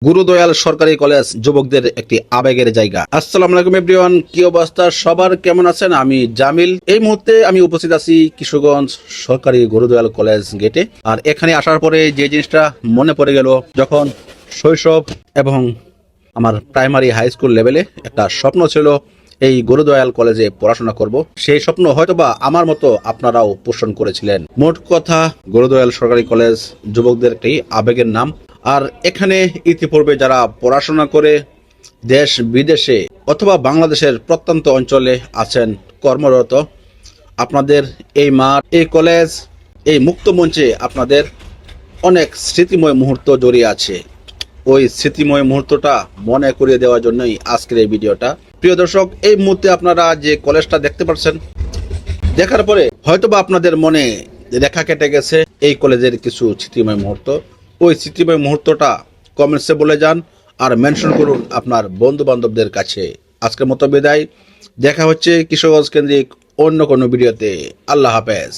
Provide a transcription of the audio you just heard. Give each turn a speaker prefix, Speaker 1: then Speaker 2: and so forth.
Speaker 1: গুরুদয়াল সরকারি কলেজ যুবকদের একটি আবেগের জায়গা। আসসালামু আলাইকুম এভরিওয়ান, কি অবস্থা সবার, কেমন আছেন? আমি জামিল। এই মুহূর্তে আমি উপস্থিত আছি কিশোরগঞ্জ সরকারি গুরুদয়াল কলেজ গেটে। আর এখানে আসার পরে যে জিনিসটা মনে পড়ে গেল, যখন শৈশব এবং আমার প্রাইমারি হাই স্কুল লেভেলে একটা স্বপ্ন ছিল এই গুরুদয়াল কলেজে পড়াশোনা করব। সেই স্বপ্ন হয়তোবা আমার মতো আপনারাও পোষণ করেছিলেন। মোট কথা, গুরুদয়াল সরকারি কলেজ যুবকদের একটি আবেগের নাম। আর এখানে ইতিপূর্বে যারা পড়াশোনা করে দেশ বিদেশে অথবা বাংলাদেশের প্রত্যন্ত অঞ্চলে আছেন কর্মরত, আপনাদের এই মাঠ, এই কলেজ, এই মুক্ত মঞ্চে আপনাদের অনেক স্মৃতিময় মুহূর্ত জড়িয়ে আছে। ওই স্মৃতিময় মুহূর্তটা মনে করিয়ে দেওয়ার জন্যই আজকের এই ভিডিওটা। প্রিয় দর্শক, এই মুহূর্তে আপনারা যে কলেজটা দেখতে পাচ্ছেন, দেখার পরে হয়তোবা আপনাদের মনে রেখা কেটে গেছে এই কলেজের কিছু স্মৃতিময় মুহূর্ত। ওই স্মৃতিময় মুহূর্তটা কমেন্টসে বলে যান আর মেনশন করুন আপনার বন্ধু বান্ধবদের কাছে। আজকের মতো বিদায়, দেখা হচ্ছে কিশোরগঞ্জ কেন্দ্রিক অন্য কোনো ভিডিওতে। আল্লাহ হাফেজ।